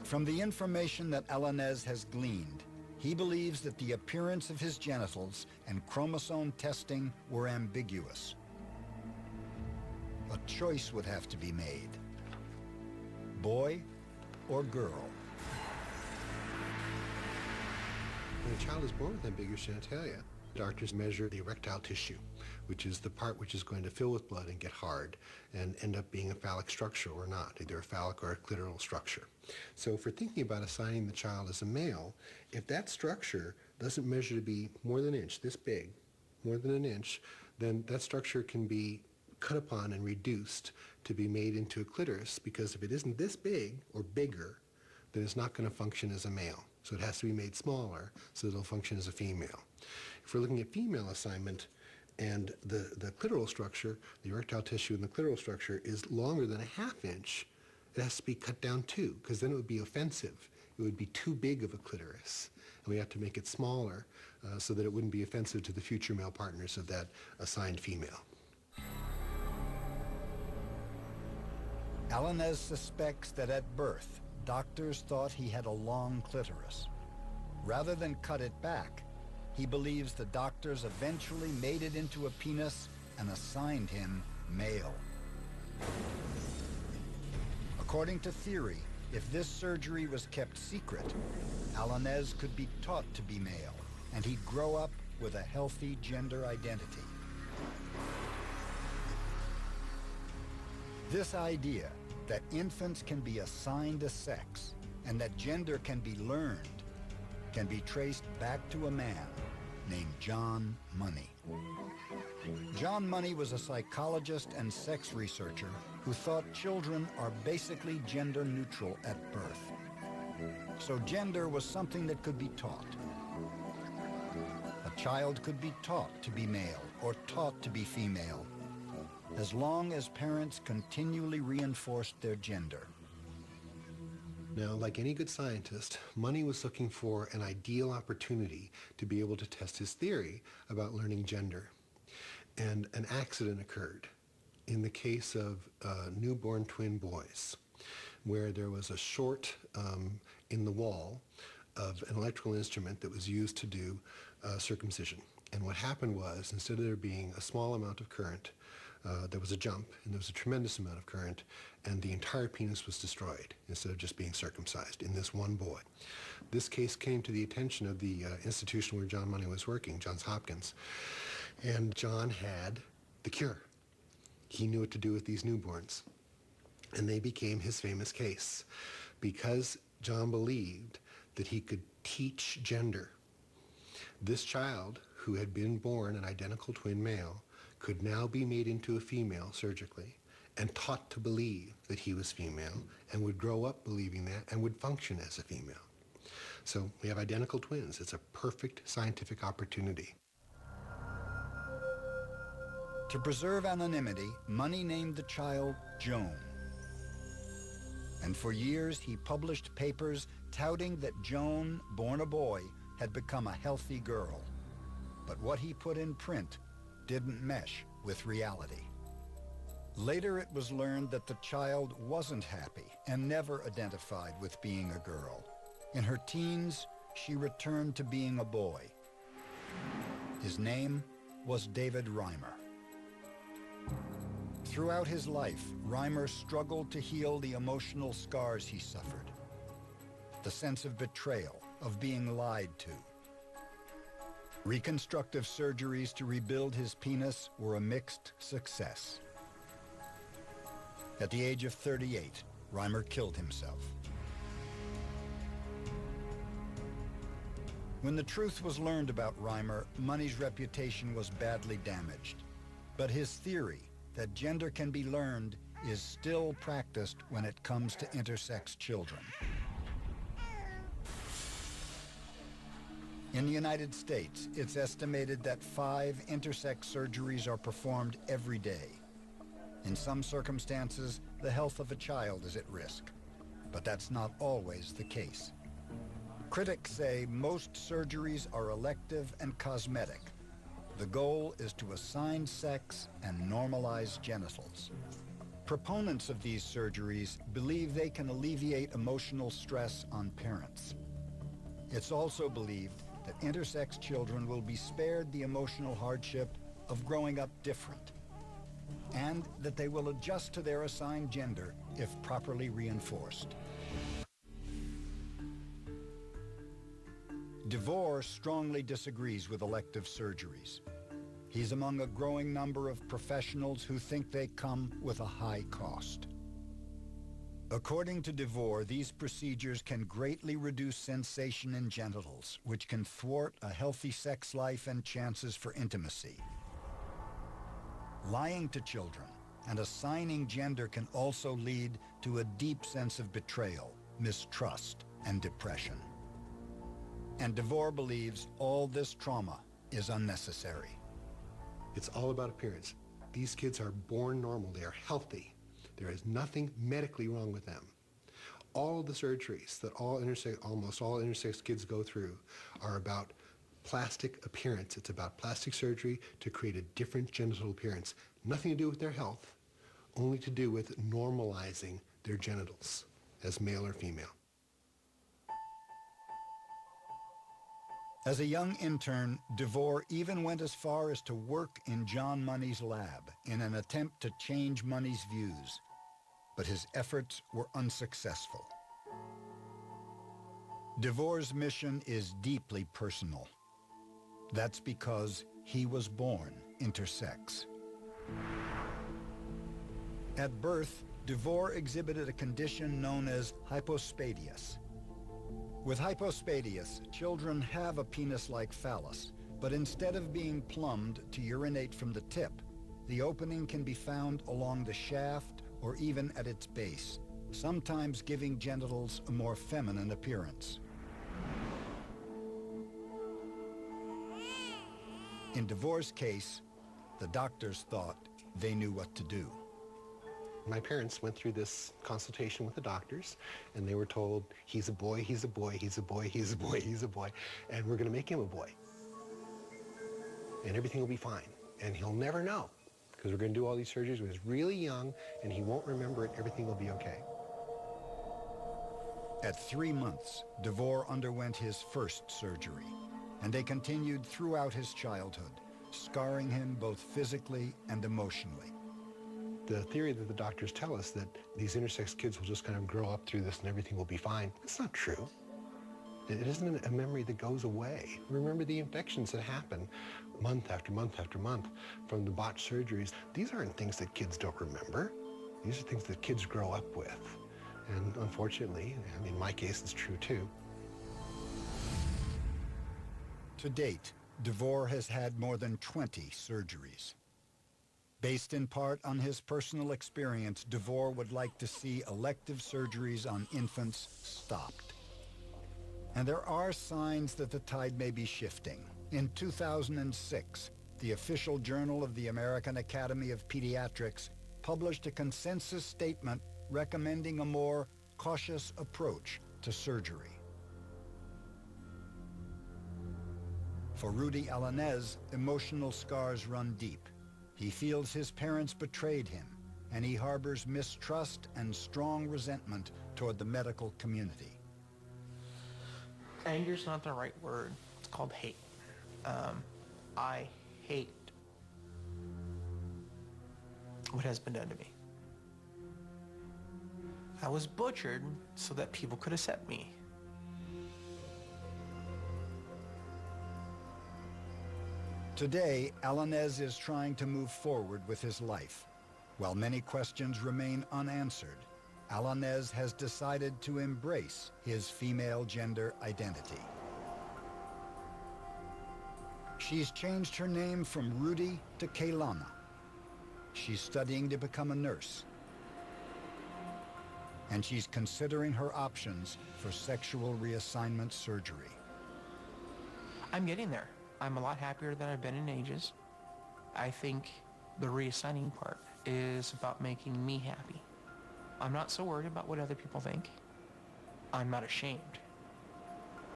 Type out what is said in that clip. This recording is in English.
From the information that Alanez has gleaned, he believes that the appearance of his genitals and chromosome testing were ambiguous. A choice would have to be made. Boy or girl? When a child is born with ambiguous genitalia, doctors measure the erectile tissue, which is the part which is going to fill with blood and get hard and end up being a phallic structure or not, either a phallic or a clitoral structure. So if we're thinking about assigning the child as a male, if that structure doesn't measure to be more than an inch, this big, more than an inch, then that structure can be cut upon and reduced to be made into a clitoris, because if it isn't this big or bigger, then it's not going to function as a male. So it has to be made smaller so that it'll function as a female. If we're looking at female assignment and the clitoral structure, the erectile tissue in the clitoral structure is longer than a ½ inch, it has to be cut down too, because then it would be offensive. It would be too big of a clitoris. And we have to make it smaller so that it wouldn't be offensive to the future male partners of that assigned female. Alanez suspects that at birth, doctors thought he had a long clitoris. Rather than cut it back, he believes the doctors eventually made it into a penis and assigned him male. According to theory, if this surgery was kept secret, Alanez could be taught to be male, and he'd grow up with a healthy gender identity. This idea that infants can be assigned a sex and that gender can be learned can be traced back to a man named John Money. John Money was a psychologist and sex researcher who thought children are basically gender neutral at birth. So gender was something that could be taught. A child could be taught to be male or taught to be female, as long as parents continually reinforced their gender. Now, like any good scientist, Money was looking for an ideal opportunity to be able to test his theory about learning gender. And an accident occurred in the case of newborn twin boys, where there was a short in the wall of an electrical instrument that was used to do circumcision. And what happened was, instead of there being a small amount of current, there was a jump, and there was a tremendous amount of current, and the entire penis was destroyed instead of just being circumcised in this one boy. This case came to the attention of the institution where John Money was working, Johns Hopkins, and John had the cure. He knew what to do with these newborns, and they became his famous case because John believed that he could teach gender. This child, who had been born an identical twin male, could now be made into a female surgically and taught to believe that he was female and would grow up believing that and would function as a female. So we have identical twins. It's a perfect scientific opportunity. To preserve anonymity, Money named the child Joan. And for years, he published papers touting that Joan, born a boy, had become a healthy girl. But what he put in print didn't mesh with reality. Later, it was learned that the child wasn't happy and never identified with being a girl. In her teens, she returned to being a boy. His name was David Reimer. Throughout his life, Reimer struggled to heal the emotional scars he suffered. The sense of betrayal, of being lied to. Reconstructive surgeries to rebuild his penis were a mixed success. At the age of 38, Reimer killed himself. When the truth was learned about Reimer, Money's reputation was badly damaged. But his theory that gender can be learned is still practiced when it comes to intersex children. In the United States, it's estimated that 5 intersex surgeries are performed every day. In some circumstances, the health of a child is at risk, but that's not always the case. Critics say most surgeries are elective and cosmetic. The goal is to assign sex and normalize genitals. Proponents of these surgeries believe they can alleviate emotional stress on parents. It's also believed that intersex children will be spared the emotional hardship of growing up different, and that they will adjust to their assigned gender if properly reinforced. DeVore strongly disagrees with elective surgeries. He's among a growing number of professionals who think they come with a high cost. According to DeVore, these procedures can greatly reduce sensation in genitals, which can thwart a healthy sex life and chances for intimacy. Lying to children and assigning gender can also lead to a deep sense of betrayal, mistrust, and depression. And DeVore believes all this trauma is unnecessary. It's all about appearance. These kids are born normal. They are healthy. There is nothing medically wrong with them. All of the surgeries that almost all intersex kids go through are about plastic appearance. It's about plastic surgery to create a different genital appearance. Nothing to do with their health, only to do with normalizing their genitals as male or female. As a young intern, DeVore even went as far as to work in John Money's lab in an attempt to change Money's views, but his efforts were unsuccessful. DeVore's mission is deeply personal. That's because he was born intersex. At birth, DeVore exhibited a condition known as hypospadias. With hypospadias, children have a penis-like phallus, but instead of being plumbed to urinate from the tip, the opening can be found along the shaft or even at its base, sometimes giving genitals a more feminine appearance. In DeVore's case, the doctors thought they knew what to do. My parents went through this consultation with the doctors, and they were told, he's a boy, he's a boy, he's a boy, he's a boy, he's a boy, and we're going to make him a boy. And everything will be fine. And he'll never know, because we're going to do all these surgeries when he's really young, and he won't remember it. Everything will be okay. At 3 months, DeVore underwent his first surgery, and they continued throughout his childhood, scarring him both physically and emotionally. The theory that the doctors tell us that these intersex kids will just kind of grow up through this and everything will be fine, that's not true. It isn't a memory that goes away. Remember the infections that happen month after month after month from the botched surgeries. These aren't things that kids don't remember. These are things that kids grow up with. And unfortunately, in my case, it's true too. To date, DeVore has had more than 20 surgeries. Based in part on his personal experience, DeVore would like to see elective surgeries on infants stopped. And there are signs that the tide may be shifting. In 2006, the official journal of the American Academy of Pediatrics published a consensus statement recommending a more cautious approach to surgery. For Rudy Alanez, emotional scars run deep. He feels his parents betrayed him, and he harbors mistrust and strong resentment toward the medical community. Anger's not the right word. It's called hate. I hate what has been done to me. I was butchered so that people could accept me. Today, Alanez is trying to move forward with his life. While many questions remain unanswered, Alanez has decided to embrace his female gender identity. She's changed her name from Rudy to Kaylana. She's studying to become a nurse. And she's considering her options for sexual reassignment surgery. I'm getting there. I'm a lot happier than I've been in ages. I think the reassigning part is about making me happy. I'm not so worried about what other people think. I'm not ashamed